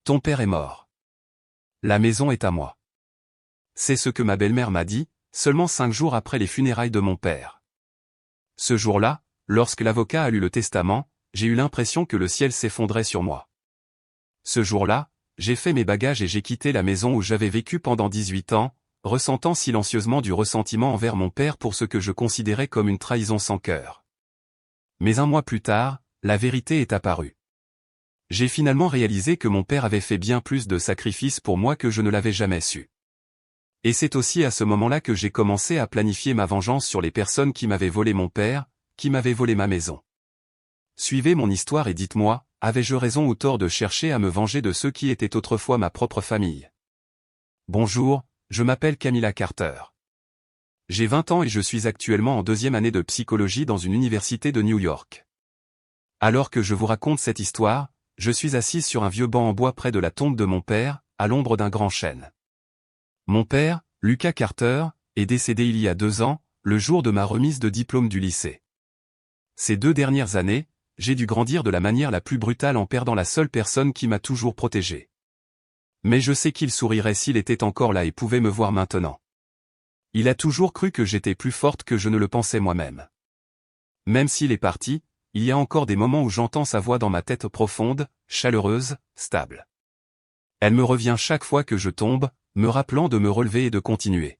Ton père est mort. La maison est à moi. C'est ce que ma belle-mère m'a dit, seulement 5 jours après les funérailles de mon père. Ce jour-là, lorsque l'avocat a lu le testament, j'ai eu l'impression que le ciel s'effondrait sur moi. Ce jour-là, j'ai fait mes bagages et j'ai quitté la maison où j'avais vécu pendant 18 ans, ressentant silencieusement du ressentiment envers mon père pour ce que je considérais comme une trahison sans cœur. Mais un mois plus tard, la vérité est apparue. J'ai finalement réalisé que mon père avait fait bien plus de sacrifices pour moi que je ne l'avais jamais su. Et c'est aussi à ce moment-là que j'ai commencé à planifier ma vengeance sur les personnes qui m'avaient volé mon père, qui m'avaient volé ma maison. Suivez mon histoire et dites-moi, avais-je raison ou tort de chercher à me venger de ceux qui étaient autrefois ma propre famille? Bonjour, je m'appelle Camilla Carter. J'ai 20 ans et je suis actuellement en 2e année de psychologie dans une université de New York. Alors que je vous raconte cette histoire, je suis assise sur un vieux banc en bois près de la tombe de mon père, à l'ombre d'un grand chêne. Mon père, Lucas Carter, est décédé il y a 2 ans, le jour de ma remise de diplôme du lycée. Ces 2 dernières années, j'ai dû grandir de la manière la plus brutale en perdant la seule personne qui m'a toujours protégé. Mais je sais qu'il sourirait s'il était encore là et pouvait me voir maintenant. Il a toujours cru que j'étais plus forte que je ne le pensais moi-même. Même s'il est parti, il y a encore des moments où j'entends sa voix dans ma tête profonde, chaleureuse, stable. Elle me revient chaque fois que je tombe, me rappelant de me relever et de continuer.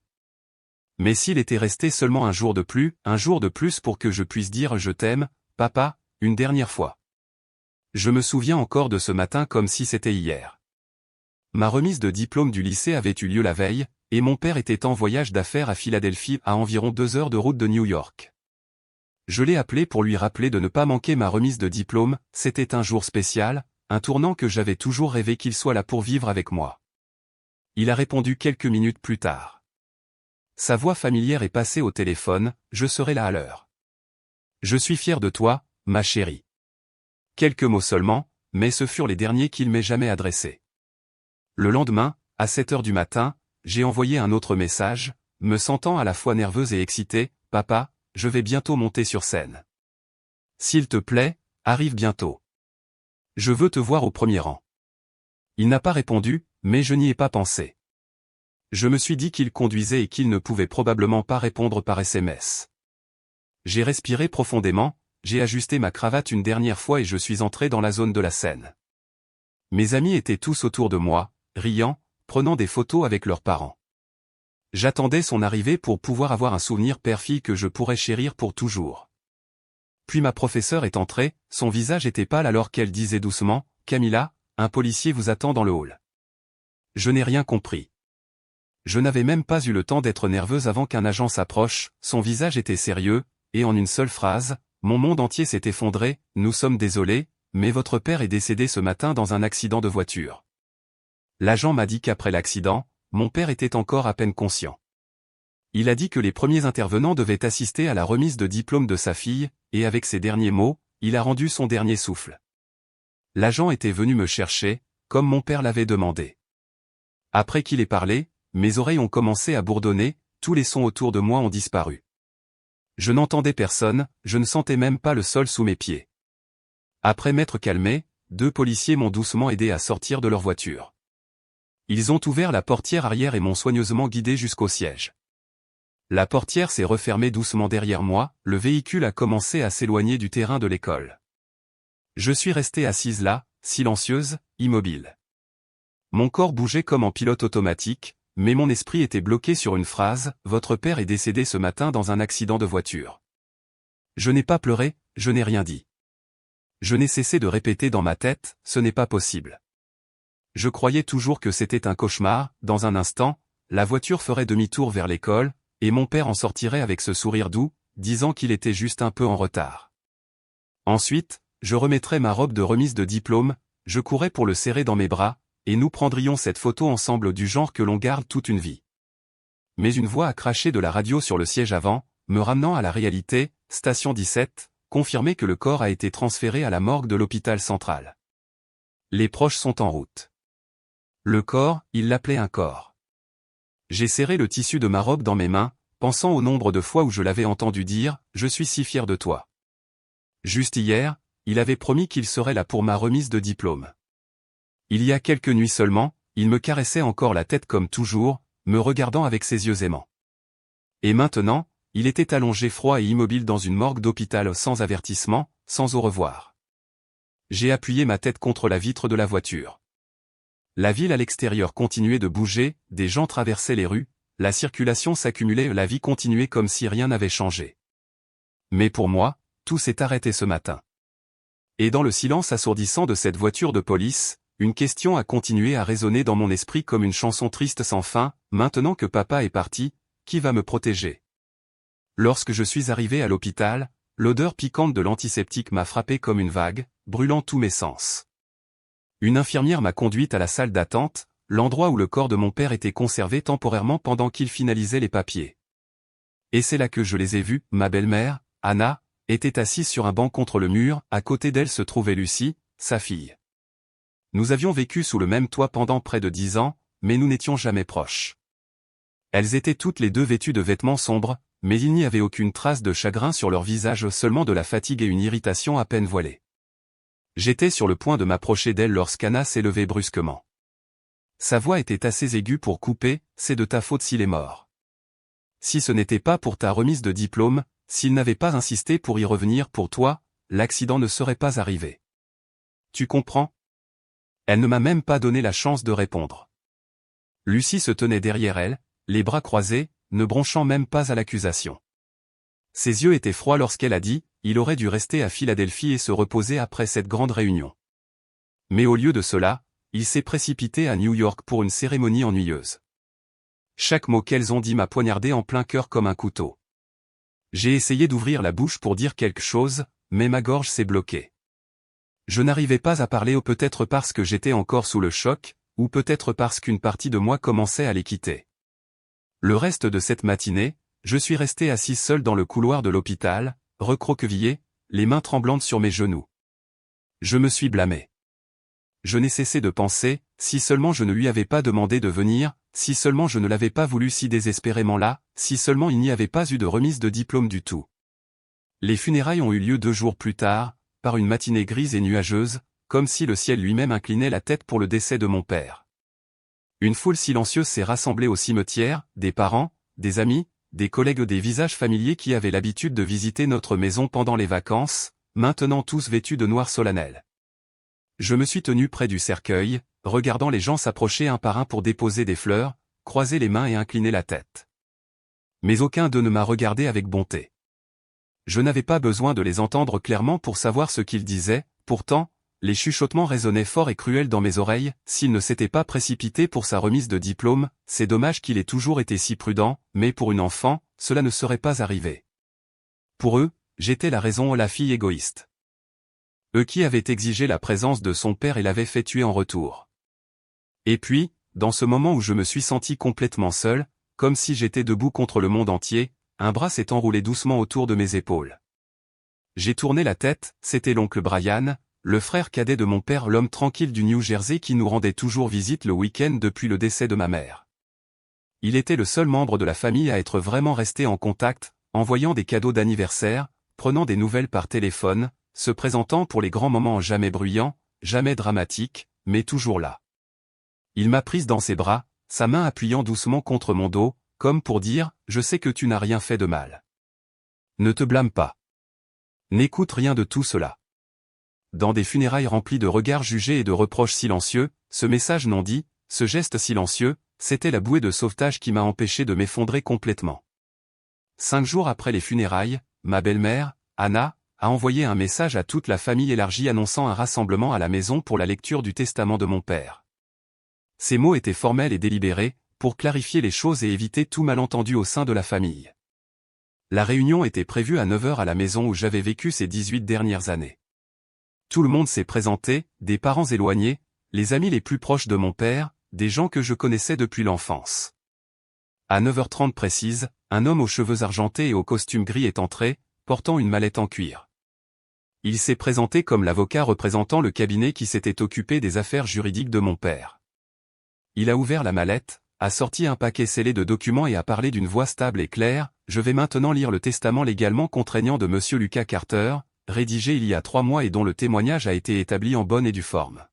Mais s'il était resté seulement un jour de plus pour que je puisse dire « je t'aime, papa », une dernière fois. Je me souviens encore de ce matin comme si c'était hier. Ma remise de diplôme du lycée avait eu lieu la veille, et mon père était en voyage d'affaires à Philadelphie à environ 2 heures de route de New York. Je l'ai appelé pour lui rappeler de ne pas manquer ma remise de diplôme, c'était un jour spécial, un tournant que j'avais toujours rêvé qu'il soit là pour vivre avec moi. Il a répondu quelques minutes plus tard. Sa voix familière est passée au téléphone, je serai là à l'heure. Je suis fier de toi, ma chérie. Quelques mots seulement, mais ce furent les derniers qu'il m'ait jamais adressés. Le lendemain, à 7 heures du matin, j'ai envoyé un autre message, me sentant à la fois nerveuse et excitée, « Papa, je vais bientôt monter sur scène. S'il te plaît, arrive bientôt. Je veux te voir au premier rang. » Il n'a pas répondu, mais je n'y ai pas pensé. Je me suis dit qu'il conduisait et qu'il ne pouvait probablement pas répondre par SMS. J'ai respiré profondément, j'ai ajusté ma cravate une dernière fois et je suis entré dans la zone de la scène. Mes amis étaient tous autour de moi, riant, prenant des photos avec leurs parents. J'attendais son arrivée pour pouvoir avoir un souvenir père-fille que je pourrais chérir pour toujours. Puis ma professeure est entrée, son visage était pâle alors qu'elle disait doucement, « Camilla, un policier vous attend dans le hall. » Je n'ai rien compris. Je n'avais même pas eu le temps d'être nerveuse avant qu'un agent s'approche, son visage était sérieux, et en une seule phrase, mon monde entier s'est effondré, « Nous sommes désolés, mais votre père est décédé ce matin dans un accident de voiture. » L'agent m'a dit qu'après l'accident, mon père était encore à peine conscient. Il a dit que les premiers intervenants devaient assister à la remise de diplôme de sa fille, et avec ces derniers mots, il a rendu son dernier souffle. L'agent était venu me chercher, comme mon père l'avait demandé. Après qu'il ait parlé, mes oreilles ont commencé à bourdonner, tous les sons autour de moi ont disparu. Je n'entendais personne, je ne sentais même pas le sol sous mes pieds. Après m'être calmé, 2 policiers m'ont doucement aidé à sortir de leur voiture. Ils ont ouvert la portière arrière et m'ont soigneusement guidé jusqu'au siège. La portière s'est refermée doucement derrière moi, le véhicule a commencé à s'éloigner du terrain de l'école. Je suis restée assise là, silencieuse, immobile. Mon corps bougeait comme en pilote automatique, mais mon esprit était bloqué sur une phrase, « Votre père est décédé ce matin dans un accident de voiture. » Je n'ai pas pleuré, je n'ai rien dit. Je n'ai cessé de répéter dans ma tête, « Ce n'est pas possible. » Je croyais toujours que c'était un cauchemar, dans un instant, la voiture ferait demi-tour vers l'école, et mon père en sortirait avec ce sourire doux, disant qu'il était juste un peu en retard. Ensuite, je remettrais ma robe de remise de diplôme, je courais pour le serrer dans mes bras, et nous prendrions cette photo ensemble du genre que l'on garde toute une vie. Mais une voix a craché de la radio sur le siège avant, me ramenant à la réalité, station 17, confirmait que le corps a été transféré à la morgue de l'hôpital central. Les proches sont en route. Le corps, il l'appelait un corps. J'ai serré le tissu de ma robe dans mes mains, pensant au nombre de fois où je l'avais entendu dire « Je suis si fier de toi ». Juste hier, il avait promis qu'il serait là pour ma remise de diplôme. Il y a quelques nuits seulement, il me caressait encore la tête comme toujours, me regardant avec ses yeux aimants. Et maintenant, il était allongé froid et immobile dans une morgue d'hôpital sans avertissement, sans au revoir. J'ai appuyé ma tête contre la vitre de la voiture. La ville à l'extérieur continuait de bouger, des gens traversaient les rues, la circulation s'accumulait, la vie continuait comme si rien n'avait changé. Mais pour moi, tout s'est arrêté ce matin. Et dans le silence assourdissant de cette voiture de police, une question a continué à résonner dans mon esprit comme une chanson triste sans fin, maintenant que papa est parti, qui va me protéger? Lorsque je suis arrivé à l'hôpital, l'odeur piquante de l'antiseptique m'a frappé comme une vague, brûlant tous mes sens. Une infirmière m'a conduite à la salle d'attente, l'endroit où le corps de mon père était conservé temporairement pendant qu'il finalisait les papiers. Et c'est là que je les ai vus, ma belle-mère, Anna, était assise sur un banc contre le mur, à côté d'elle se trouvait Lucie, sa fille. Nous avions vécu sous le même toit pendant près de 10 ans, mais nous n'étions jamais proches. Elles étaient toutes les deux vêtues de vêtements sombres, mais il n'y avait aucune trace de chagrin sur leur visage, seulement de la fatigue et une irritation à peine voilée. J'étais sur le point de m'approcher d'elle lorsqu'Anna s'est levée brusquement. Sa voix était assez aiguë pour couper, « C'est de ta faute s'il est mort. Si ce n'était pas pour ta remise de diplôme, s'il n'avait pas insisté pour y revenir pour toi, l'accident ne serait pas arrivé. Tu comprends ?» Elle ne m'a même pas donné la chance de répondre. Lucie se tenait derrière elle, les bras croisés, ne bronchant même pas à l'accusation. Ses yeux étaient froids lorsqu'elle a dit « Il aurait dû rester à Philadelphie et se reposer après cette grande réunion. » Mais au lieu de cela, il s'est précipité à New York pour une cérémonie ennuyeuse. Chaque mot qu'elles ont dit m'a poignardé en plein cœur comme un couteau. J'ai essayé d'ouvrir la bouche pour dire quelque chose, mais ma gorge s'est bloquée. Je n'arrivais pas à parler, ou peut-être parce que j'étais encore sous le choc, ou peut-être parce qu'une partie de moi commençait à les quitter. Le reste de cette matinée, je suis resté assis seul dans le couloir de l'hôpital, recroquevillé, les mains tremblantes sur mes genoux. Je me suis blâmé. Je n'ai cessé de penser, si seulement je ne lui avais pas demandé de venir, si seulement je ne l'avais pas voulu si désespérément là, si seulement il n'y avait pas eu de remise de diplôme du tout. Les funérailles ont eu lieu 2 jours plus tard, par une matinée grise et nuageuse, comme si le ciel lui-même inclinait la tête pour le décès de mon père. Une foule silencieuse s'est rassemblée au cimetière, des parents, des amis, des collègues, des visages familiers qui avaient l'habitude de visiter notre maison pendant les vacances, maintenant tous vêtus de noir solennel. Je me suis tenu près du cercueil, regardant les gens s'approcher un par un pour déposer des fleurs, croiser les mains et incliner la tête. Mais aucun d'eux ne m'a regardé avec bonté. Je n'avais pas besoin de les entendre clairement pour savoir ce qu'ils disaient, pourtant, les chuchotements résonnaient fort et cruels dans mes oreilles. S'il ne s'était pas précipité pour sa remise de diplôme, c'est dommage qu'il ait toujours été si prudent, mais pour une enfant, cela ne serait pas arrivé. Pour eux, j'étais la raison, la fille égoïste. Eux qui avaient exigé la présence de son père et l'avaient fait tuer en retour. Et puis, dans ce moment où je me suis senti complètement seul, comme si j'étais debout contre le monde entier, un bras s'est enroulé doucement autour de mes épaules. J'ai tourné la tête, c'était l'oncle Brian, le frère cadet de mon père, l'homme tranquille du New Jersey qui nous rendait toujours visite le week-end depuis le décès de ma mère. Il était le seul membre de la famille à être vraiment resté en contact, envoyant des cadeaux d'anniversaire, prenant des nouvelles par téléphone, se présentant pour les grands moments jamais bruyants, jamais dramatiques, mais toujours là. Il m'a prise dans ses bras, sa main appuyant doucement contre mon dos, comme pour dire « Je sais que tu n'as rien fait de mal. Ne te blâme pas. N'écoute rien de tout cela. » Dans des funérailles remplies de regards jugés et de reproches silencieux, ce message non dit, ce geste silencieux, c'était la bouée de sauvetage qui m'a empêché de m'effondrer complètement. 5 jours après les funérailles, ma belle-mère, Anna, a envoyé un message à toute la famille élargie annonçant un rassemblement à la maison pour la lecture du testament de mon père. Ces mots étaient formels et délibérés, pour clarifier les choses et éviter tout malentendu au sein de la famille. La réunion était prévue à 9 h à la maison où j'avais vécu ces 18 dernières années. Tout le monde s'est présenté, des parents éloignés, les amis les plus proches de mon père, des gens que je connaissais depuis l'enfance. À 9 h 30 précise, un homme aux cheveux argentés et au costume gris est entré, portant une mallette en cuir. Il s'est présenté comme l'avocat représentant le cabinet qui s'était occupé des affaires juridiques de mon père. Il a ouvert la mallette, a sorti un paquet scellé de documents et a parlé d'une voix stable et claire « Je vais maintenant lire le testament légalement contraignant de Monsieur Lucas Carter, rédigé il y a 3 mois et dont le témoignage a été établi en bonne et due forme.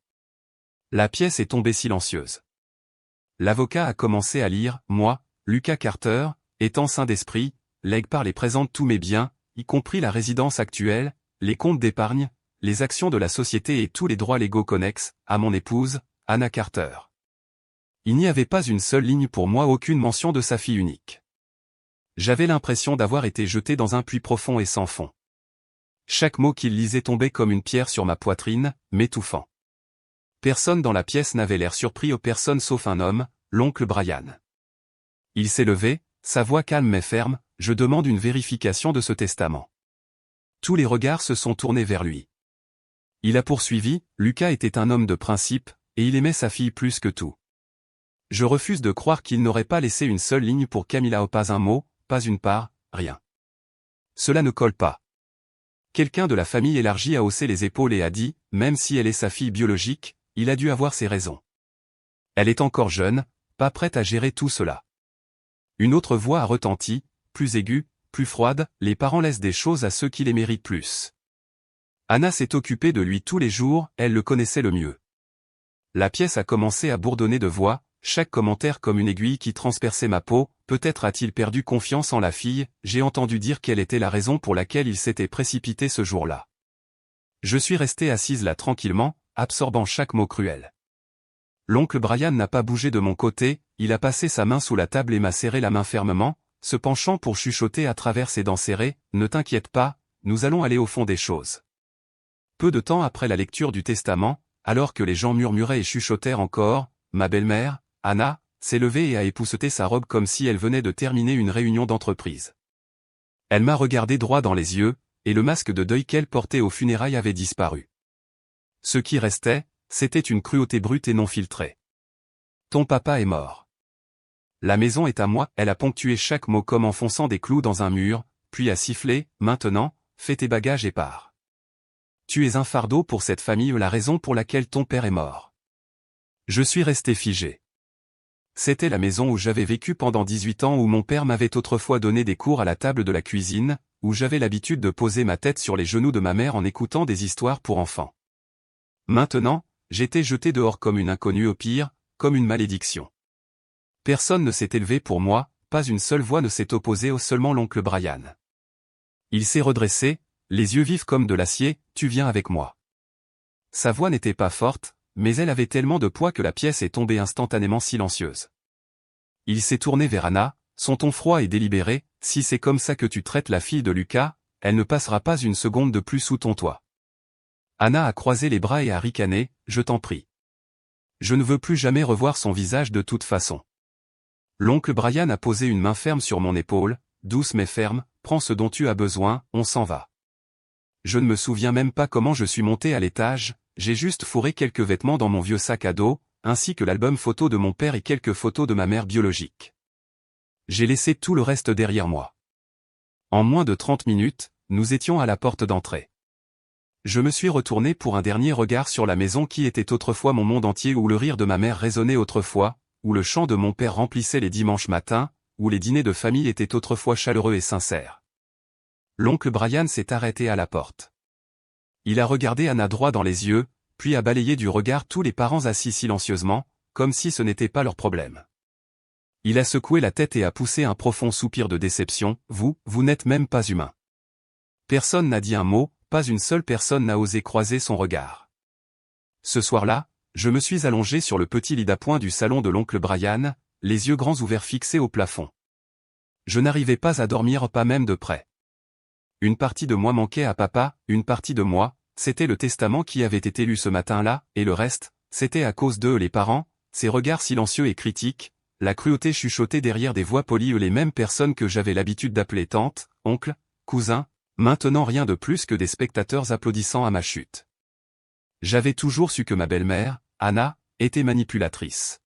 La pièce est tombée silencieuse. L'avocat a commencé à lire, moi, Lucas Carter, étant sain d'esprit, lègue par les présente tous mes biens, y compris la résidence actuelle, les comptes d'épargne, les actions de la société et tous les droits légaux connexes, à mon épouse, Anna Carter. Il n'y avait pas une seule ligne pour moi, aucune mention de sa fille unique. J'avais l'impression d'avoir été jeté dans un puits profond et sans fond. Chaque mot qu'il lisait tombait comme une pierre sur ma poitrine, m'étouffant. Personne dans la pièce n'avait l'air surpris, personne sauf un homme, l'oncle Brian. Il s'est levé, sa voix calme mais ferme, je demande une vérification de ce testament. Tous les regards se sont tournés vers lui. Il a poursuivi, Lucas était un homme de principe, et il aimait sa fille plus que tout. Je refuse de croire qu'il n'aurait pas laissé une seule ligne pour Camilla, pas un mot, pas une part, rien. Cela ne colle pas. Quelqu'un de la famille élargie a haussé les épaules et a dit, même si elle est sa fille biologique, il a dû avoir ses raisons. Elle est encore jeune, pas prête à gérer tout cela. Une autre voix a retenti, plus aiguë, plus froide, les parents laissent des choses à ceux qui les méritent plus. Anna s'est occupée de lui tous les jours, elle le connaissait le mieux. La pièce a commencé à bourdonner de voix, chaque commentaire comme une aiguille qui transperçait ma peau, peut-être a-t-il perdu confiance en la fille, j'ai entendu dire quelle était la raison pour laquelle il s'était précipité ce jour-là. Je suis restée assise là tranquillement, absorbant chaque mot cruel. L'oncle Brian n'a pas bougé de mon côté, il a passé sa main sous la table et m'a serré la main fermement, se penchant pour chuchoter à travers ses dents serrées, ne t'inquiète pas, nous allons aller au fond des choses. Peu de temps après la lecture du testament, alors que les gens murmuraient et chuchotèrent encore, ma belle-mère, Anna, s'est levée et a épousseté sa robe comme si elle venait de terminer une réunion d'entreprise. Elle m'a regardé droit dans les yeux, et le masque de deuil qu'elle portait aux funérailles avait disparu. Ce qui restait, c'était une cruauté brute et non filtrée. Ton papa est mort. La maison est à moi, elle a ponctué chaque mot comme enfonçant des clous dans un mur, puis a sifflé, maintenant, fais tes bagages et pars. Tu es un fardeau pour cette famille, la raison pour laquelle ton père est mort. Je suis resté figé. C'était la maison où j'avais vécu pendant 18 ans, où mon père m'avait autrefois donné des cours à la table de la cuisine, où j'avais l'habitude de poser ma tête sur les genoux de ma mère en écoutant des histoires pour enfants. Maintenant, j'étais jeté dehors comme une inconnue, au pire, comme une malédiction. Personne ne s'est élevé pour moi, pas une seule voix ne s'est opposée, seulement l'oncle Brian. Il s'est redressé, les yeux vifs comme de l'acier, tu viens avec moi. Sa voix n'était pas forte, mais elle avait tellement de poids que la pièce est tombée instantanément silencieuse. Il s'est tourné vers Anna, son ton froid et délibéré, si c'est comme ça que tu traites la fille de Lucas, elle ne passera pas une seconde de plus sous ton toit. Anna a croisé les bras et a ricané, je t'en prie. Je ne veux plus jamais revoir son visage de toute façon. L'oncle Brian a posé une main ferme sur mon épaule, douce mais ferme, prends ce dont tu as besoin, on s'en va. Je ne me souviens même pas comment je suis monté à l'étage, j'ai juste fourré quelques vêtements dans mon vieux sac à dos, ainsi que l'album photo de mon père et quelques photos de ma mère biologique. J'ai laissé tout le reste derrière moi. En moins de 30 minutes, nous étions à la porte d'entrée. Je me suis retourné pour un dernier regard sur la maison qui était autrefois mon monde entier, où le rire de ma mère résonnait autrefois, où le chant de mon père remplissait les dimanches matins, où les dîners de famille étaient autrefois chaleureux et sincères. L'oncle Brian s'est arrêté à la porte. Il a regardé Anna droit dans les yeux, puis a balayé du regard tous les parents assis silencieusement, comme si ce n'était pas leur problème. Il a secoué la tête et a poussé un profond soupir de déception, vous n'êtes même pas humain. Personne n'a dit un mot, pas une seule personne n'a osé croiser son regard. Ce soir-là, je me suis allongé sur le petit lit d'appoint du salon de l'oncle Brian, les yeux grands ouverts fixés au plafond. Je n'arrivais pas à dormir, pas même de près. Une partie de moi manquait à papa, une partie de moi, c'était le testament qui avait été lu ce matin-là, et le reste, c'était à cause d'eux, les parents, ces regards silencieux et critiques, la cruauté chuchotée derrière des voix polies, les mêmes personnes que j'avais l'habitude d'appeler tante, oncle, cousin, maintenant rien de plus que des spectateurs applaudissant à ma chute. J'avais toujours su que ma belle-mère, Anna, était manipulatrice.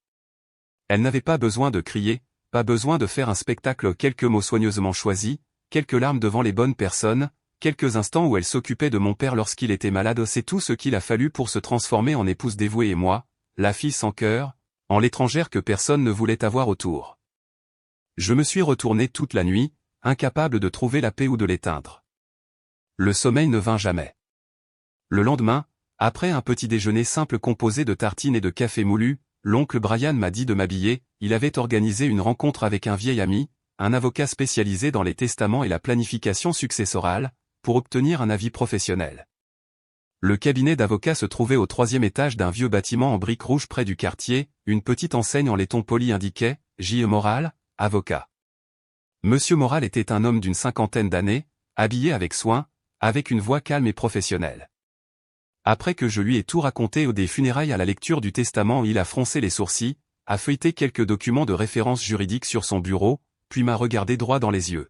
Elle n'avait pas besoin de crier, pas besoin de faire un spectacle, quelques mots soigneusement choisis, quelques larmes devant les bonnes personnes, quelques instants où elle s'occupait de mon père lorsqu'il était malade, c'est tout ce qu'il a fallu pour se transformer en épouse dévouée et moi, la fille sans cœur, en l'étrangère que personne ne voulait avoir autour. Je me suis retourné toute la nuit, incapable de trouver la paix ou de l'éteindre. Le sommeil ne vint jamais. Le lendemain, Après un petit déjeuner simple composé de tartines et de café moulu, l'oncle Brian m'a dit de m'habiller. Il avait organisé une rencontre avec un vieil ami, un avocat spécialisé dans les testaments et la planification successorale, pour obtenir un avis professionnel. Le cabinet d'avocat se trouvait au 3e étage d'un vieux bâtiment en briques rouges près du quartier. Une petite enseigne en laiton poli indiquait « J.E. Moral, avocat ». Monsieur Moral était un homme d'une 50aine d'années, habillé avec soin, avec une voix calme et professionnelle. Après que je lui ai tout raconté des funérailles à la lecture du testament, il a froncé les sourcils, a feuilleté quelques documents de référence juridique sur son bureau, puis m'a regardé droit dans les yeux.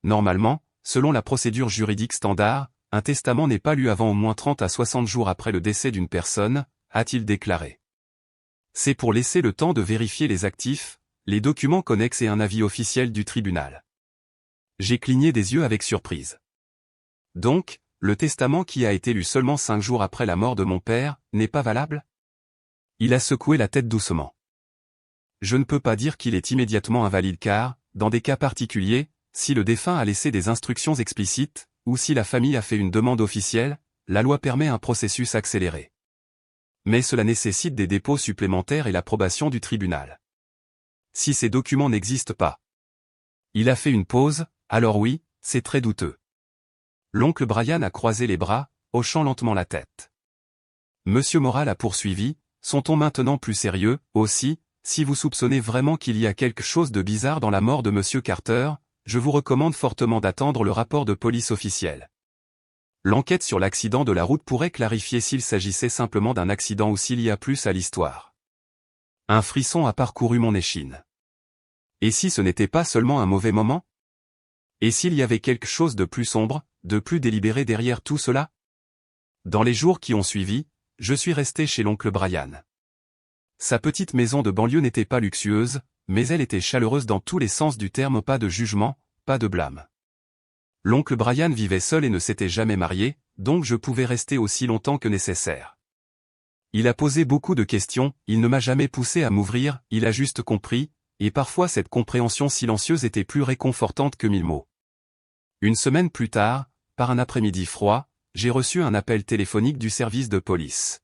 Normalement, selon la procédure juridique standard, un testament n'est pas lu avant au moins 30 à 60 jours après le décès d'une personne, a-t-il déclaré. C'est pour laisser le temps de vérifier les actifs, les documents connexes et un avis officiel du tribunal. J'ai cligné des yeux avec surprise. Donc, le testament qui a été lu seulement 5 jours après la mort de mon père, n'est pas valable? Il a secoué la tête doucement. Je ne peux pas dire qu'il est immédiatement invalide car, dans des cas particuliers, si le défunt a laissé des instructions explicites, ou si la famille a fait une demande officielle, la loi permet un processus accéléré. Mais cela nécessite des dépôts supplémentaires et l'approbation du tribunal. Si ces documents n'existent pas. Il a fait une pause, alors oui, c'est très douteux. L'oncle Brian a croisé les bras, hochant lentement la tête. Monsieur Moral a poursuivi, son ton maintenant plus sérieux, aussi, si vous soupçonnez vraiment qu'il y a quelque chose de bizarre dans la mort de Monsieur Carter, je vous recommande fortement d'attendre le rapport de police officiel. L'enquête sur l'accident de la route pourrait clarifier s'il s'agissait simplement d'un accident ou s'il y a plus à l'histoire. Un frisson a parcouru mon échine. Et si ce n'était pas seulement un mauvais moment? Et s'il y avait quelque chose de plus sombre, de plus délibéré derrière tout cela? Dans les jours qui ont suivi, je suis resté chez l'oncle Brian. Sa petite maison de banlieue n'était pas luxueuse, mais elle était chaleureuse dans tous les sens du terme, pas de jugement, pas de blâme. L'oncle Brian vivait seul et ne s'était jamais marié, donc je pouvais rester aussi longtemps que nécessaire. Il a posé beaucoup de questions, il ne m'a jamais poussé à m'ouvrir, il a juste compris, et parfois cette compréhension silencieuse était plus réconfortante que 1000 mots. Une semaine plus tard, par un après-midi froid, j'ai reçu un appel téléphonique du service de police.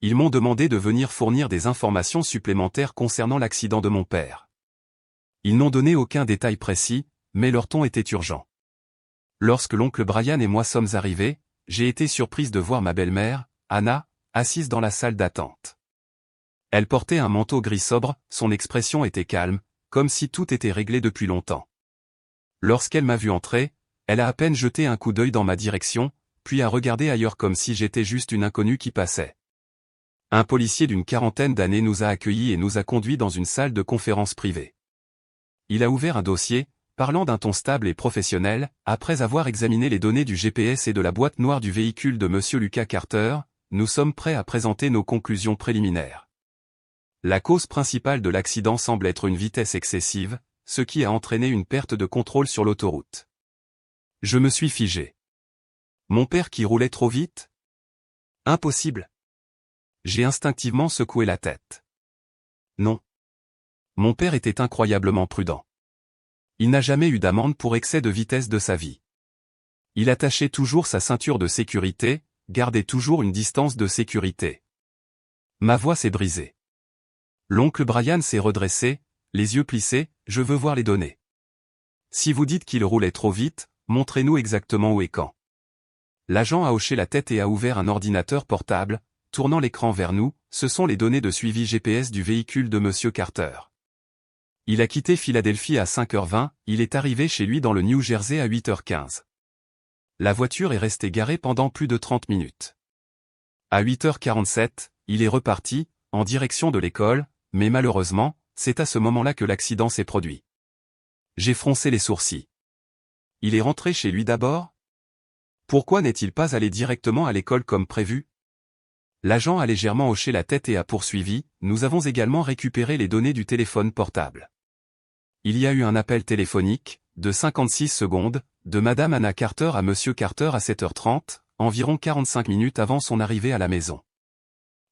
Ils m'ont demandé de venir fournir des informations supplémentaires concernant l'accident de mon père. Ils n'ont donné aucun détail précis, mais leur ton était urgent. Lorsque l'oncle Brian et moi sommes arrivés, j'ai été surprise de voir ma belle-mère, Anna, assise dans la salle d'attente. Elle portait un manteau gris sobre, son expression était calme, comme si tout était réglé depuis longtemps. Lorsqu'elle m'a vu entrer, elle a à peine jeté un coup d'œil dans ma direction, puis a regardé ailleurs comme si j'étais juste une inconnue qui passait. Un policier d'une 40aine d'années nous a accueillis et nous a conduits dans une salle de conférence privée. Il a ouvert un dossier, parlant d'un ton stable et professionnel, après avoir examiné les données du GPS et de la boîte noire du véhicule de Monsieur Lucas Carter, nous sommes prêts à présenter nos conclusions préliminaires. La cause principale de l'accident semble être une vitesse excessive, ce qui a entraîné une perte de contrôle sur l'autoroute. Je me suis figé. Mon père qui roulait trop vite? Impossible. J'ai instinctivement secoué la tête. Non. Mon père était incroyablement prudent. Il n'a jamais eu d'amende pour excès de vitesse de sa vie. Il attachait toujours sa ceinture de sécurité, gardait toujours une distance de sécurité. Ma voix s'est brisée. L'oncle Brian s'est redressé, les yeux plissés, je veux voir les données. Si vous dites qu'il roulait trop vite, montrez-nous exactement où et quand. L'agent a hoché la tête et a ouvert un ordinateur portable, tournant l'écran vers nous, ce sont les données de suivi GPS du véhicule de Monsieur Carter. Il a quitté Philadelphie à 5h20, il est arrivé chez lui dans le New Jersey à 8h15. La voiture est restée garée pendant plus de 30 minutes. À 8h47, il est reparti, en direction de l'école, mais malheureusement, c'est à ce moment-là que l'accident s'est produit. J'ai froncé les sourcils. Il est rentré chez lui d'abord? Pourquoi n'est-il pas allé directement à l'école comme prévu? L'agent a légèrement hoché la tête et a poursuivi, nous avons également récupéré les données du téléphone portable. Il y a eu un appel téléphonique, de 56 secondes, de Madame Anna Carter à Monsieur Carter à 7h30, environ 45 minutes avant son arrivée à la maison.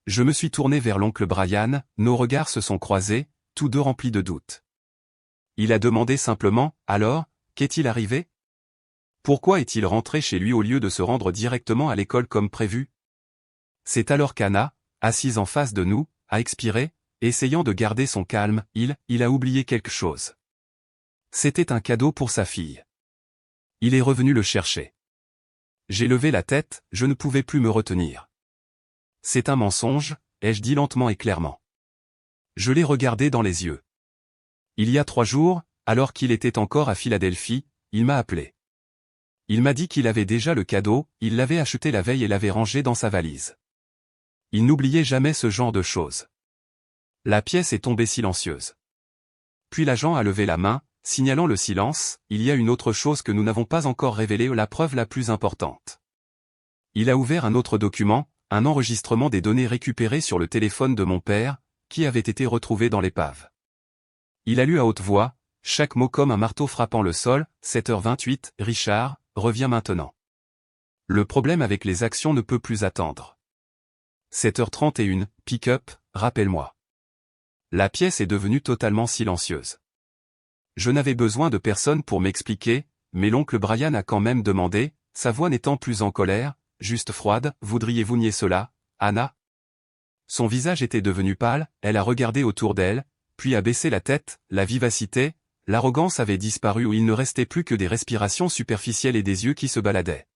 Je me suis tourné vers l'oncle Brian, nos regards se sont croisés, tous deux remplis de doutes. Il a demandé simplement, alors, qu'est-il arrivé? Pourquoi est-il rentré chez lui au lieu de se rendre directement à l'école comme prévu? C'est alors qu'Anna, assise en face de nous, a expiré, essayant de garder son calme. Il a oublié quelque chose. C'était un cadeau pour sa fille. Il est revenu le chercher. J'ai levé la tête, je ne pouvais plus me retenir. C'est un mensonge, ai-je dit lentement et clairement. Je l'ai regardé dans les yeux. Il y a 3 jours, alors qu'il était encore à Philadelphie, il m'a appelé. Il m'a dit qu'il avait déjà le cadeau, il l'avait acheté la veille et l'avait rangé dans sa valise. Il n'oubliait jamais ce genre de choses. La pièce est tombée silencieuse. Puis l'agent a levé la main, signalant le silence. Il y a une autre chose que nous n'avons pas encore révélée, la preuve la plus importante. Il a ouvert un autre document, un enregistrement des données récupérées sur le téléphone de mon père, qui avait été retrouvé dans l'épave. Il a lu à haute voix, chaque mot comme un marteau frappant le sol. 7h28, Richard, reviens maintenant. Le problème avec les actions ne peut plus attendre. 7h31, pick-up, rappelle-moi. La pièce est devenue totalement silencieuse. Je n'avais besoin de personne pour m'expliquer, mais l'oncle Brian a quand même demandé, sa voix n'étant plus en colère, juste froide. Voudriez-vous nier cela, Anna? Son visage était devenu pâle, elle a regardé autour d'elle, puis a baissé la tête. La vivacité, l'arrogance avaient disparu où il ne restait plus que des respirations superficielles et des yeux qui se baladaient.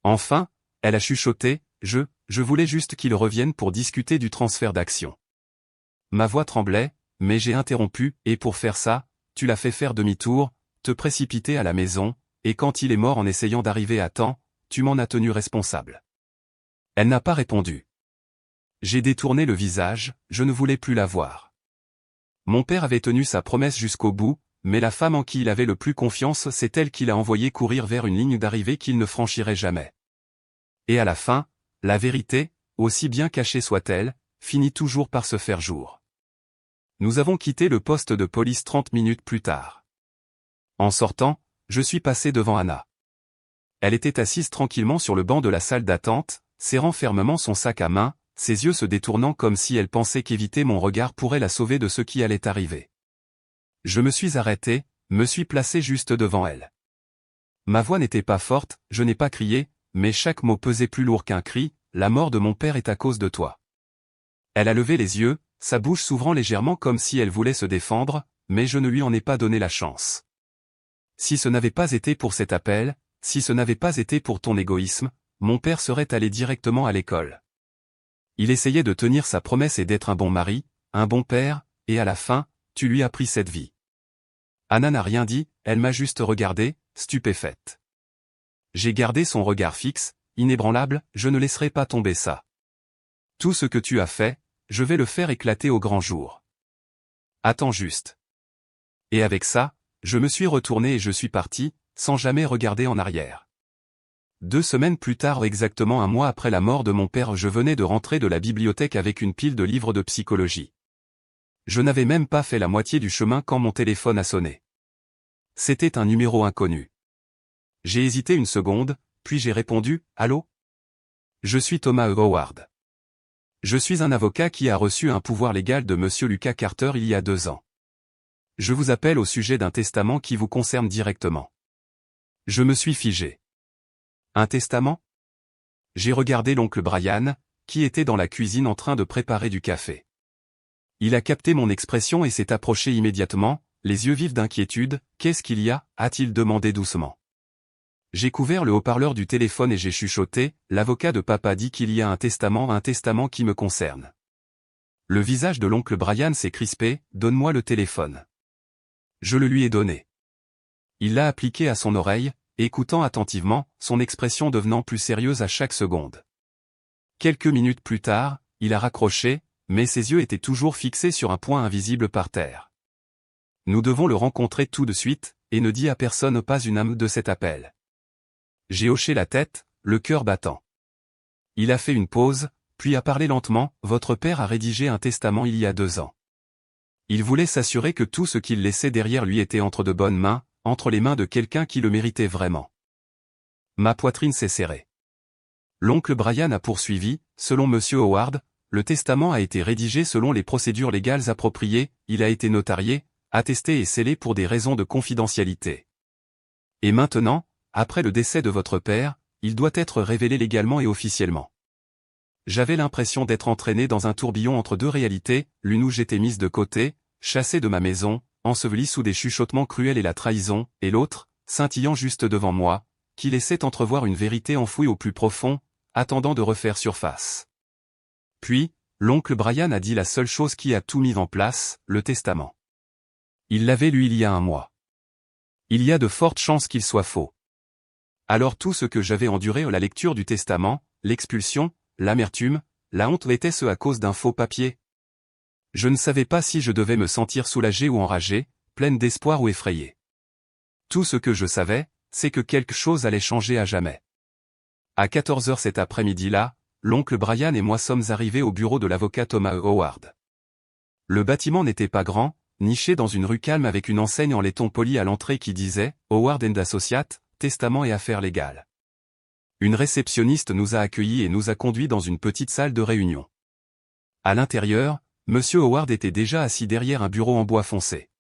Enfin, elle a chuchoté, je voulais juste qu'il revienne pour discuter du transfert d'actions. Ma voix tremblait, mais j'ai interrompu, et pour faire ça, tu l'as fait faire demi-tour, te précipiter à la maison, et quand il est mort en essayant d'arriver à temps, tu m'en as tenu responsable. Elle n'a pas répondu. J'ai détourné le visage, je ne voulais plus la voir. Mon père avait tenu sa promesse jusqu'au bout, mais la femme en qui il avait le plus confiance, c'est elle qui l'a envoyé courir vers une ligne d'arrivée qu'il ne franchirait jamais. Et à la fin, la vérité, aussi bien cachée soit-elle, finit toujours par se faire jour. Nous avons quitté le poste de police 30 minutes plus tard. En sortant, je suis passé devant Anna. Elle était assise tranquillement sur le banc de la salle d'attente, serrant fermement son sac à main, ses yeux se détournant comme si elle pensait qu'éviter mon regard pourrait la sauver de ce qui allait arriver. Je me suis arrêté, me suis placé juste devant elle. Ma voix n'était pas forte, je n'ai pas crié, mais chaque mot pesait plus lourd qu'un cri. La mort de mon père est à cause de toi. Elle a levé les yeux, sa bouche s'ouvrant légèrement comme si elle voulait se défendre, mais je ne lui en ai pas donné la chance. Si ce n'avait pas été pour cet appel, si ce n'avait pas été pour ton égoïsme, mon père serait allé directement à l'école. Il essayait de tenir sa promesse et d'être un bon mari, un bon père, et à la fin, tu lui as pris cette vie. Anna n'a rien dit, elle m'a juste regardé, stupéfaite. J'ai gardé son regard fixe, inébranlable, je ne laisserai pas tomber ça. Tout ce que tu as fait, je vais le faire éclater au grand jour. Attends juste. Et avec ça, je me suis retourné et je suis parti, sans jamais regarder en arrière. 2 semaines plus tard, exactement un mois après la mort de mon père, je venais de rentrer de la bibliothèque avec une pile de livres de psychologie. Je n'avais même pas fait la moitié du chemin quand mon téléphone a sonné. C'était un numéro inconnu. J'ai hésité une seconde, puis j'ai répondu, « Allô ? Je suis Thomas Howard. Je suis un avocat qui a reçu un pouvoir légal de Monsieur Lucas Carter il y a 2 ans. Je vous appelle au sujet d'un testament qui vous concerne directement. » Je me suis figé. Un testament ? J'ai regardé l'oncle Brian, qui était dans la cuisine en train de préparer du café. Il a capté mon expression et s'est approché immédiatement, les yeux vifs d'inquiétude. « Qu'est-ce qu'il y a » a-t-il demandé doucement. J'ai couvert le haut-parleur du téléphone et j'ai chuchoté, « L'avocat de papa dit qu'il y a un testament qui me concerne. » Le visage de l'oncle Brian s'est crispé, « Donne-moi le téléphone. » Je le lui ai donné. Il l'a appliqué à son oreille, écoutant attentivement, son expression devenant plus sérieuse à chaque seconde. Quelques minutes plus tard, il a raccroché, mais ses yeux étaient toujours fixés sur un point invisible par terre. « Nous devons le rencontrer tout de suite, et ne dis à personne pas une âme de cet appel. » J'ai hoché la tête, le cœur battant. Il a fait une pause, puis a parlé lentement, « Votre père a rédigé un testament il y a 2 ans. Il voulait s'assurer que tout ce qu'il laissait derrière lui était entre de bonnes mains, entre les mains de quelqu'un qui le méritait vraiment. » Ma poitrine s'est serrée. L'oncle Brian a poursuivi, « Selon Monsieur Howard, le testament a été rédigé selon les procédures légales appropriées, il a été notarié, attesté et scellé pour des raisons de confidentialité. Et maintenant, après le décès de votre père, il doit être révélé légalement et officiellement. J'avais l'impression d'être entraîné dans un tourbillon entre deux réalités, l'une où j'étais mise de côté, chassé de ma maison, enseveli sous des chuchotements cruels et la trahison, et l'autre, scintillant juste devant moi, qui laissait entrevoir une vérité enfouie au plus profond, attendant de refaire surface. Puis, l'oncle Brian a dit la seule chose qui a tout mis en place, le testament. Il l'avait lu il y a un mois. Il y a de fortes chances qu'il soit faux. Alors tout ce que j'avais enduré à la lecture du testament, l'expulsion, l'amertume, la honte était-ce à cause d'un faux papier? Je ne savais pas si je devais me sentir soulagé ou enragé, pleine d'espoir ou effrayé. Tout ce que je savais, c'est que quelque chose allait changer à jamais. À 14 h cet après-midi-là, l'oncle Brian et moi sommes arrivés au bureau de l'avocat Thomas Howard. Le bâtiment n'était pas grand, niché dans une rue calme avec une enseigne en laiton poli à l'entrée qui disait « Howard & Associates, testament et affaires légales ». Une réceptionniste nous a accueillis et nous a conduits dans une petite salle de réunion. À l'intérieur, Monsieur Howard était déjà assis derrière un bureau en bois foncé.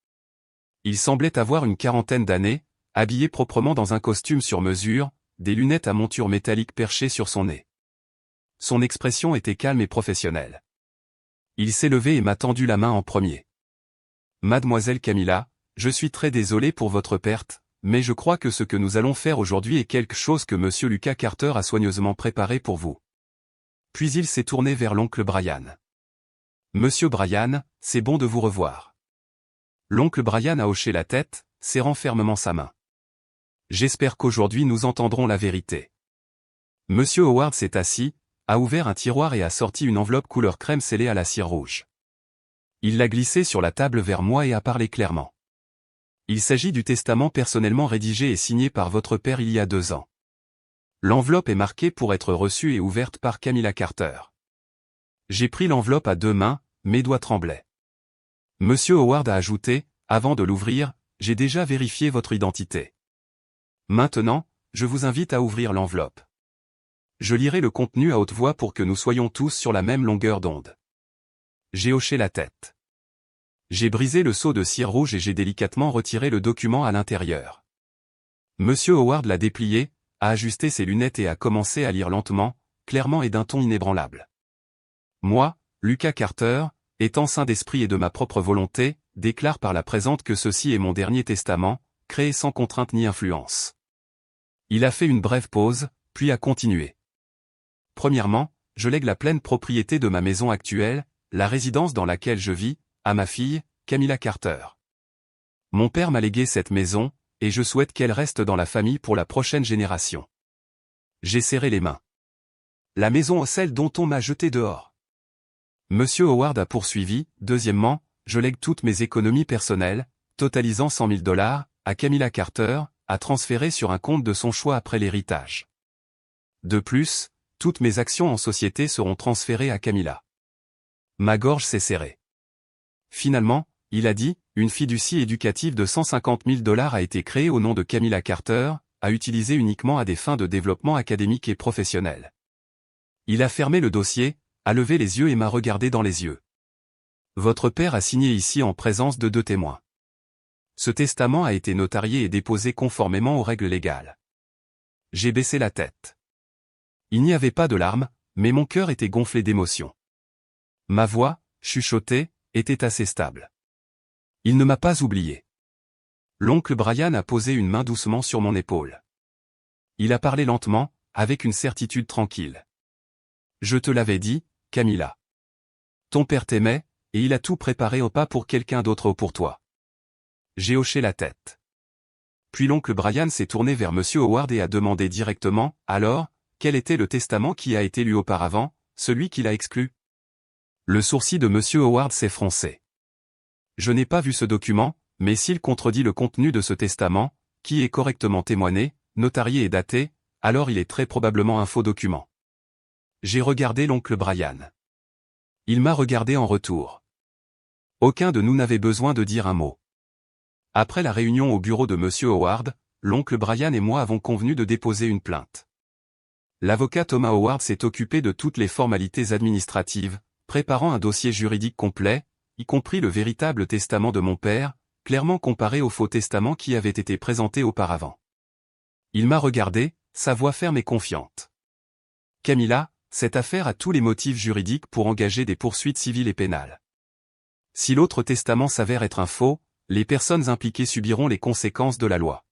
Il semblait avoir une quarantaine d'années, habillé proprement dans un costume sur mesure, des lunettes à monture métallique perchées sur son nez. Son expression était calme et professionnelle. Il s'est levé et m'a tendu la main en premier. « Mademoiselle Camilla, je suis très désolé pour votre perte, mais je crois que ce que nous allons faire aujourd'hui est quelque chose que Monsieur Lucas Carter a soigneusement préparé pour vous. » Puis il s'est tourné vers l'oncle Brian. « Monsieur Brian, c'est bon de vous revoir. » L'oncle Brian a hoché la tête, serrant fermement sa main. « J'espère qu'aujourd'hui nous entendrons la vérité. » Monsieur Howard s'est assis, a ouvert un tiroir et a sorti une enveloppe couleur crème scellée à la cire rouge. Il l'a glissée sur la table vers moi et a parlé clairement. « Il s'agit du testament personnellement rédigé et signé par votre père il y a 2 ans. L'enveloppe est marquée pour être reçue et ouverte par Camilla Carter. » J'ai pris l'enveloppe à 2 mains, mes doigts tremblaient. Monsieur Howard a ajouté, avant de l'ouvrir, « J'ai déjà vérifié votre identité. Maintenant, je vous invite à ouvrir l'enveloppe. Je lirai le contenu à haute voix pour que nous soyons tous sur la même longueur d'onde. » J'ai hoché la tête. J'ai brisé le seau de cire rouge et j'ai délicatement retiré le document à l'intérieur. Monsieur Howard l'a déplié, a ajusté ses lunettes et a commencé à lire lentement, clairement et d'un ton inébranlable. Moi, Lucas Carter, étant saint d'esprit et de ma propre volonté, déclare par la présente que ceci est mon dernier testament, créé sans contrainte ni influence. Il a fait une brève pause, puis a continué. Premièrement, je lègue la pleine propriété de ma maison actuelle, la résidence dans laquelle je vis, à ma fille, Camilla Carter. Mon père m'a légué cette maison, et je souhaite qu'elle reste dans la famille pour la prochaine génération. J'ai serré les mains. La maison, celle dont on m'a jeté dehors. Monsieur Howard a poursuivi, deuxièmement, je lègue toutes mes économies personnelles, totalisant $100 000, à Camilla Carter, à transférer sur un compte de son choix après l'héritage. De plus, toutes mes actions en société seront transférées à Camilla. Ma gorge s'est serrée. Finalement, il a dit, une fiducie éducative de $150 000 a été créée au nom de Camilla Carter, à utiliser uniquement à des fins de développement académique et professionnel. Il a fermé le dossier, a levé les yeux et m'a regardé dans les yeux. Votre père a signé ici en présence de 2 témoins. Ce testament a été notarié et déposé conformément aux règles légales. J'ai baissé la tête. Il n'y avait pas de larmes, mais mon cœur était gonflé d'émotion. Ma voix, chuchotée, était assez stable. Il ne m'a pas oublié. L'oncle Brian a posé une main doucement sur mon épaule. Il a parlé lentement, avec une certitude tranquille. Je te l'avais dit, Camilla. Ton père t'aimait, et il a tout préparé au pas pour quelqu'un d'autre ou pour toi. J'ai hoché la tête. Puis l'oncle Brian s'est tourné vers Monsieur Howard et a demandé directement, alors, quel était le testament qui a été lu auparavant, celui qu'il a exclu? Le sourcil de Monsieur Howard s'est froncé. Je n'ai pas vu ce document, mais s'il contredit le contenu de ce testament, qui est correctement témoigné, notarié et daté, alors il est très probablement un faux document. J'ai regardé l'oncle Brian. Il m'a regardé en retour. Aucun de nous n'avait besoin de dire un mot. Après la réunion au bureau de Monsieur Howard, l'oncle Brian et moi avons convenu de déposer une plainte. L'avocat Thomas Howard s'est occupé de toutes les formalités administratives, préparant un dossier juridique complet, y compris le véritable testament de mon père, clairement comparé au faux testament qui avait été présenté auparavant. Il m'a regardé, sa voix ferme et confiante. Camilla, cette affaire a tous les motifs juridiques pour engager des poursuites civiles et pénales. Si l'autre testament s'avère être un faux, les personnes impliquées subiront les conséquences de la loi.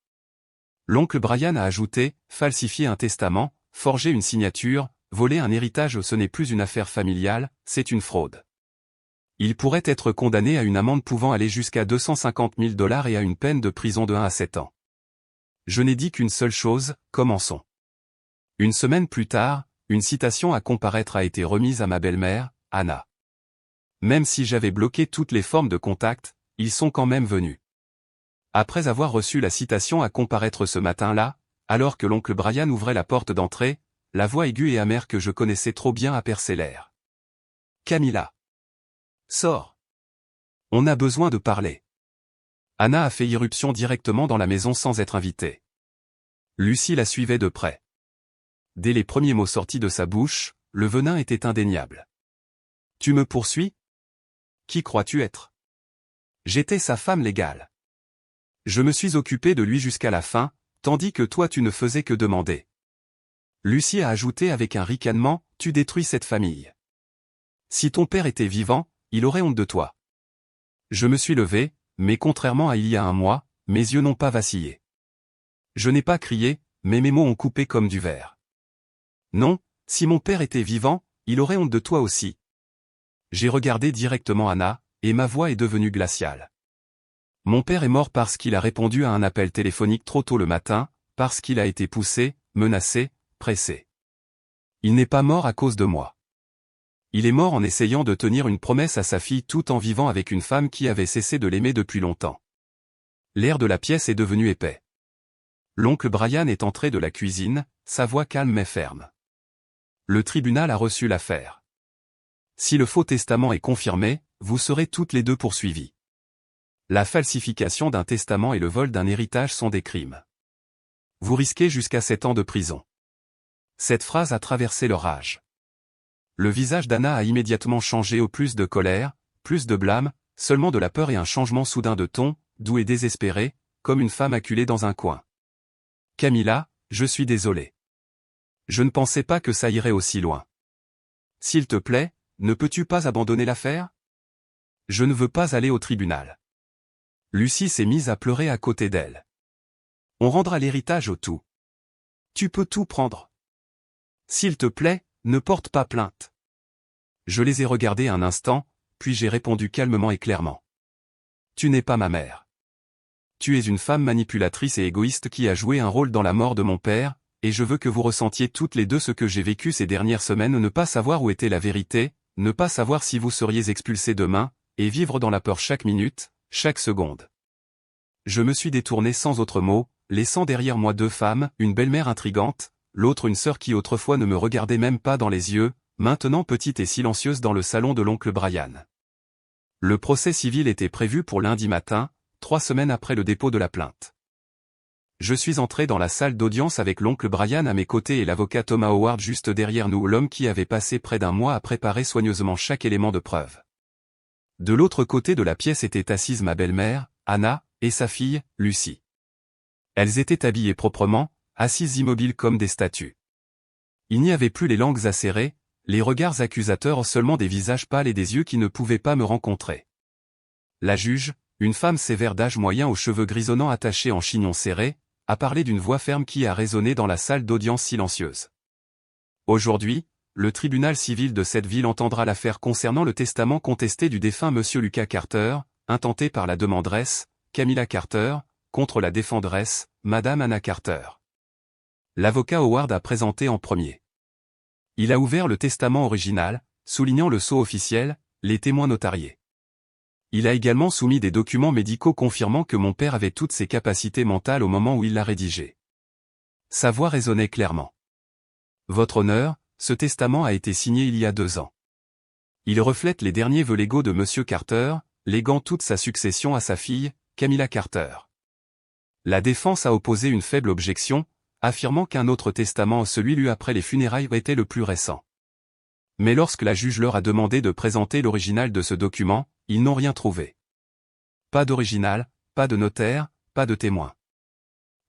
L'oncle Brian a ajouté, falsifier un testament, forger une signature, voler un héritage, ce n'est plus une affaire familiale, c'est une fraude. Il pourrait être condamné à une amende pouvant aller jusqu'à 250 000 $ et à une peine de prison de 1 à 7 ans. Je n'ai dit qu'une seule chose, commençons. Une semaine plus tard, une citation à comparaître a été remise à ma belle-mère, Anna. Même si j'avais bloqué toutes les formes de contact, ils sont quand même venus. Après avoir reçu la citation à comparaître ce matin-là, alors que l'oncle Brian ouvrait la porte d'entrée, la voix aiguë et amère que je connaissais trop bien a percé l'air. Camilla. Sors. On a besoin de parler. Anna a fait irruption directement dans la maison sans être invitée. Lucie la suivait de près. Dès les premiers mots sortis de sa bouche, le venin était indéniable. Tu me poursuis? Qui crois-tu être? J'étais sa femme légale. Je me suis occupé de lui jusqu'à la fin, tandis que toi tu ne faisais que demander. Lucie a ajouté avec un ricanement, tu détruis cette famille. Si ton père était vivant, il aurait honte de toi. Je me suis levé, mais contrairement à il y a un mois, mes yeux n'ont pas vacillé. Je n'ai pas crié, mais mes mots ont coupé comme du verre. Non, si mon père était vivant, il aurait honte de toi aussi. J'ai regardé directement Anna, et ma voix est devenue glaciale. Mon père est mort parce qu'il a répondu à un appel téléphonique trop tôt le matin, parce qu'il a été poussé, menacé, pressé. Il n'est pas mort à cause de moi. Il est mort en essayant de tenir une promesse à sa fille tout en vivant avec une femme qui avait cessé de l'aimer depuis longtemps. L'air de la pièce est devenu épais. L'oncle Brian est entré de la cuisine, sa voix calme mais ferme. Le tribunal a reçu l'affaire. Si le faux testament est confirmé, vous serez toutes les deux poursuivies. La falsification d'un testament et le vol d'un héritage sont des crimes. Vous risquez jusqu'à 7 ans de prison. Cette phrase a traversé leur âge. Le visage d'Anna a immédiatement changé au plus de colère, plus de blâme, seulement de la peur et un changement soudain de ton, doux et désespéré, comme une femme acculée dans un coin. Camilla, je suis désolé. Je ne pensais pas que ça irait aussi loin. S'il te plaît, ne peux-tu pas abandonner l'affaire? Je ne veux pas aller au tribunal. Lucie s'est mise à pleurer à côté d'elle. On rendra l'héritage au tout. Tu peux tout prendre. S'il te plaît, ne porte pas plainte. Je les ai regardés un instant, puis j'ai répondu calmement et clairement. Tu n'es pas ma mère. Tu es une femme manipulatrice et égoïste qui a joué un rôle dans la mort de mon père, et je veux que vous ressentiez toutes les deux ce que j'ai vécu ces dernières semaines, ne pas savoir où était la vérité, ne pas savoir si vous seriez expulsés demain, et vivre dans la peur chaque minute, chaque seconde. Je me suis détourné sans autre mot, laissant derrière moi 2 femmes, une belle-mère intrigante, l'autre une sœur qui autrefois ne me regardait même pas dans les yeux, maintenant petite et silencieuse dans le salon de l'oncle Brian. Le procès civil était prévu pour lundi matin, 3 semaines après le dépôt de la plainte. Je suis entré dans la salle d'audience avec l'oncle Brian à mes côtés et l'avocat Thomas Howard juste derrière nous, l'homme qui avait passé près d'1 mois à préparer soigneusement chaque élément de preuve. De l'autre côté de la pièce était assise ma belle-mère, Anna, et sa fille, Lucie. Elles étaient habillées proprement, assises immobiles comme des statues. Il n'y avait plus les langues acérées, les regards accusateurs, seulement des visages pâles et des yeux qui ne pouvaient pas me rencontrer. La juge, une femme sévère d'âge moyen aux cheveux grisonnants attachés en chignon serré, a parlé d'une voix ferme qui a résonné dans la salle d'audience silencieuse. Aujourd'hui, le tribunal civil de cette ville entendra l'affaire concernant le testament contesté du défunt Monsieur Lucas Carter, intenté par la demanderesse, Camilla Carter, contre la défenderesse, Madame Anna Carter. L'avocat Howard a présenté en premier. Il a ouvert le testament original, soulignant le sceau officiel, les témoins notariés. Il a également soumis des documents médicaux confirmant que mon père avait toutes ses capacités mentales au moment où il l'a rédigé. Sa voix résonnait clairement. Votre honneur, ce testament a été signé il y a 2 ans. Il reflète les derniers vœux légaux de Monsieur Carter, léguant toute sa succession à sa fille, Camilla Carter. La défense a opposé une faible objection, affirmant qu'un autre testament, celui lu après les funérailles, était le plus récent. Mais lorsque la juge leur a demandé de présenter l'original de ce document, ils n'ont rien trouvé. Pas d'original, pas de notaire, pas de témoin.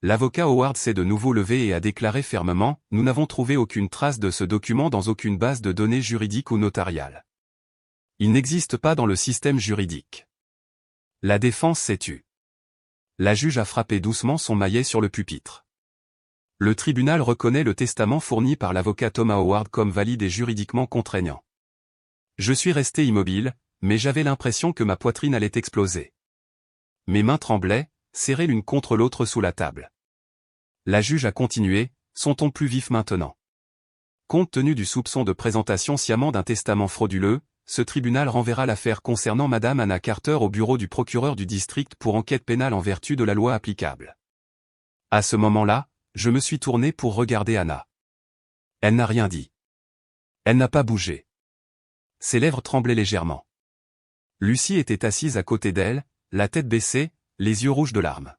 L'avocat Howard s'est de nouveau levé et a déclaré fermement « Nous n'avons trouvé aucune trace de ce document dans aucune base de données juridique ou notariale. Il n'existe pas dans le système juridique. » La défense s'est tue. La juge a frappé doucement son maillet sur le pupitre. Le tribunal reconnaît le testament fourni par l'avocat Thomas Howard comme valide et juridiquement contraignant. Je suis resté immobile, mais j'avais l'impression que ma poitrine allait exploser. Mes mains tremblaient, serrées l'une contre l'autre sous la table. La juge a continué, son ton plus vif maintenant. Compte tenu du soupçon de présentation sciemment d'un testament frauduleux, ce tribunal renverra l'affaire concernant Madame Anna Carter au bureau du procureur du district pour enquête pénale en vertu de la loi applicable. À ce moment-là, je me suis tourné pour regarder Anna. Elle n'a rien dit. Elle n'a pas bougé. Ses lèvres tremblaient légèrement. Lucie était assise à côté d'elle, la tête baissée, les yeux rouges de larmes.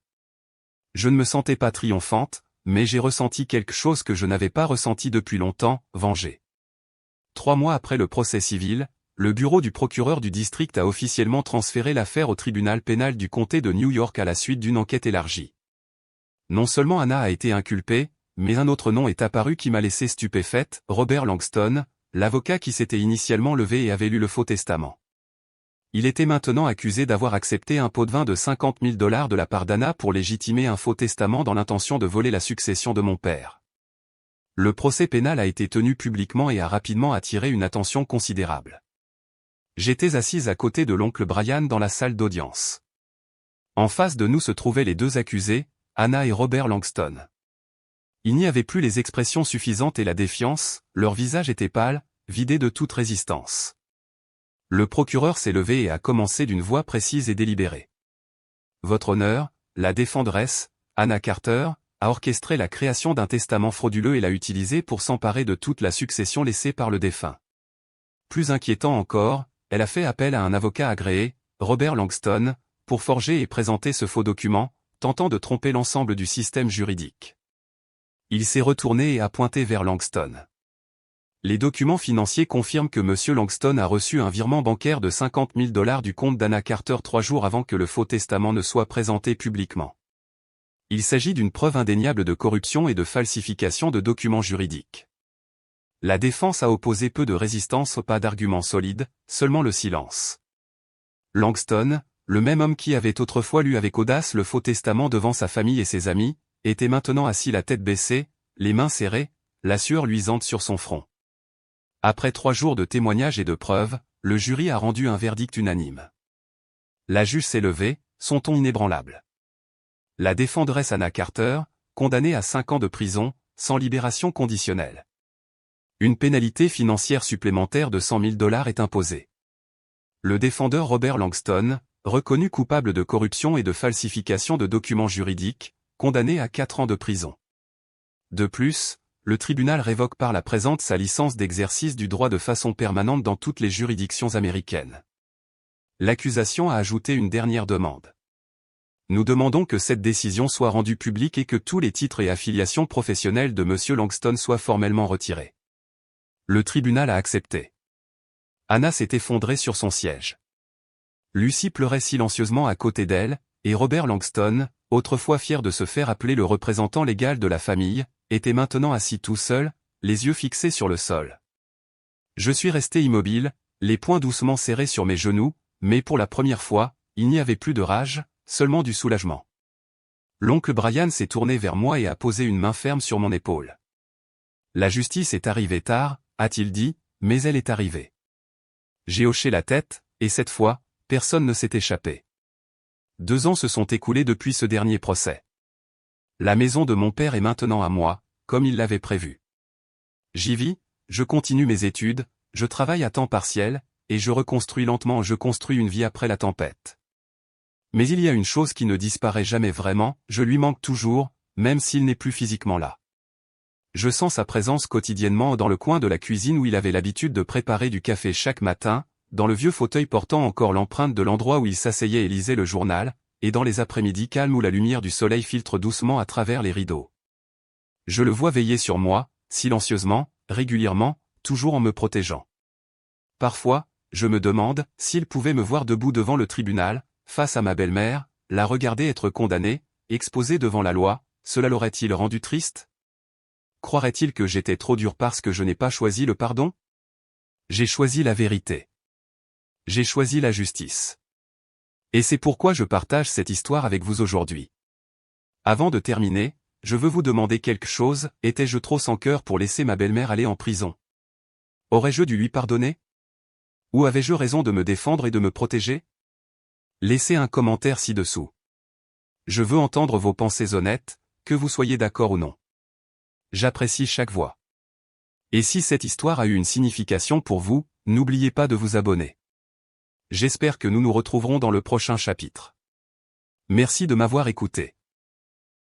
Je ne me sentais pas triomphante, mais j'ai ressenti quelque chose que je n'avais pas ressenti depuis longtemps, vengée. 3 mois après le procès civil, le bureau du procureur du district a officiellement transféré l'affaire au tribunal pénal du comté de New York à la suite d'une enquête élargie. Non seulement Anna a été inculpée, mais un autre nom est apparu qui m'a laissé stupéfaite, Robert Langston, l'avocat qui s'était initialement levé et avait lu le faux testament. Il était maintenant accusé d'avoir accepté un pot de vin de $50 000 de la part d'Anna pour légitimer un faux testament dans l'intention de voler la succession de mon père. Le procès pénal a été tenu publiquement et a rapidement attiré une attention considérable. J'étais assise à côté de l'oncle Brian dans la salle d'audience. En face de nous se trouvaient les 2 accusés, Anna et Robert Langston. Il n'y avait plus les expressions suffisantes et la défiance, leur visage était pâle, vidé de toute résistance. Le procureur s'est levé et a commencé d'une voix précise et délibérée. Votre honneur, la défendresse, Anna Carter, a orchestré la création d'un testament frauduleux et l'a utilisé pour s'emparer de toute la succession laissée par le défunt. Plus inquiétant encore, elle a fait appel à un avocat agréé, Robert Langston, pour forger et présenter ce faux document, tentant de tromper l'ensemble du système juridique. Il s'est retourné et a pointé vers Langston. Les documents financiers confirment que M. Langston a reçu un virement bancaire de $50 000 du compte d'Anna Carter 3 jours avant que le faux testament ne soit présenté publiquement. Il s'agit d'une preuve indéniable de corruption et de falsification de documents juridiques. La défense a opposé peu de résistance, pas d'arguments solides, seulement le silence. Langston, le même homme qui avait autrefois lu avec audace le faux testament devant sa famille et ses amis, était maintenant assis la tête baissée, les mains serrées, la sueur luisante sur son front. Après 3 jours de témoignages et de preuves, le jury a rendu un verdict unanime. La juge s'est levée, son ton inébranlable. La défendresse Anna Carter, condamnée à 5 ans de prison, sans libération conditionnelle. Une pénalité financière supplémentaire de $100 000 est imposée. Le défendeur Robert Langston, reconnu coupable de corruption et de falsification de documents juridiques, condamné à 4 ans de prison. De plus, le tribunal révoque par la présente sa licence d'exercice du droit de façon permanente dans toutes les juridictions américaines. L'accusation a ajouté une dernière demande. Nous demandons que cette décision soit rendue publique et que tous les titres et affiliations professionnelles de M. Langston soient formellement retirés. Le tribunal a accepté. Anna s'est effondrée sur son siège. Lucie pleurait silencieusement à côté d'elle, et Robert Langston, autrefois fier de se faire appeler le représentant légal de la famille, était maintenant assis tout seul, les yeux fixés sur le sol. Je suis resté immobile, les poings doucement serrés sur mes genoux, mais pour la première fois, il n'y avait plus de rage, seulement du soulagement. L'oncle Brian s'est tourné vers moi et a posé une main ferme sur mon épaule. La justice est arrivée tard, a-t-il dit, mais elle est arrivée. J'ai hoché la tête, et cette fois, personne ne s'est échappé. 2 ans se sont écoulés depuis ce dernier procès. La maison de mon père est maintenant à moi, comme il l'avait prévu. J'y vis, je continue mes études, je travaille à temps partiel, et je reconstruis lentement, je construis une vie après la tempête. Mais il y a une chose qui ne disparaît jamais vraiment, je lui manque toujours, même s'il n'est plus physiquement là. Je sens sa présence quotidiennement dans le coin de la cuisine où il avait l'habitude de préparer du café chaque matin, dans le vieux fauteuil portant encore l'empreinte de l'endroit où il s'asseyait et lisait le journal, et dans les après-midi calmes où la lumière du soleil filtre doucement à travers les rideaux. Je le vois veiller sur moi, silencieusement, régulièrement, toujours en me protégeant. Parfois, je me demande s'il pouvait me voir debout devant le tribunal, face à ma belle-mère, la regarder être condamnée, exposée devant la loi, cela l'aurait-il rendu triste? Croirait-il que j'étais trop dur parce que je n'ai pas choisi le pardon? J'ai choisi la vérité. J'ai choisi la justice. Et c'est pourquoi je partage cette histoire avec vous aujourd'hui. Avant de terminer, je veux vous demander quelque chose, étais-je trop sans cœur pour laisser ma belle-mère aller en prison? Aurais-je dû lui pardonner? Ou avais-je raison de me défendre et de me protéger? Laissez un commentaire ci-dessous. Je veux entendre vos pensées honnêtes, que vous soyez d'accord ou non. J'apprécie chaque voix. Et si cette histoire a eu une signification pour vous, n'oubliez pas de vous abonner. J'espère que nous nous retrouverons dans le prochain chapitre. Merci de m'avoir écouté.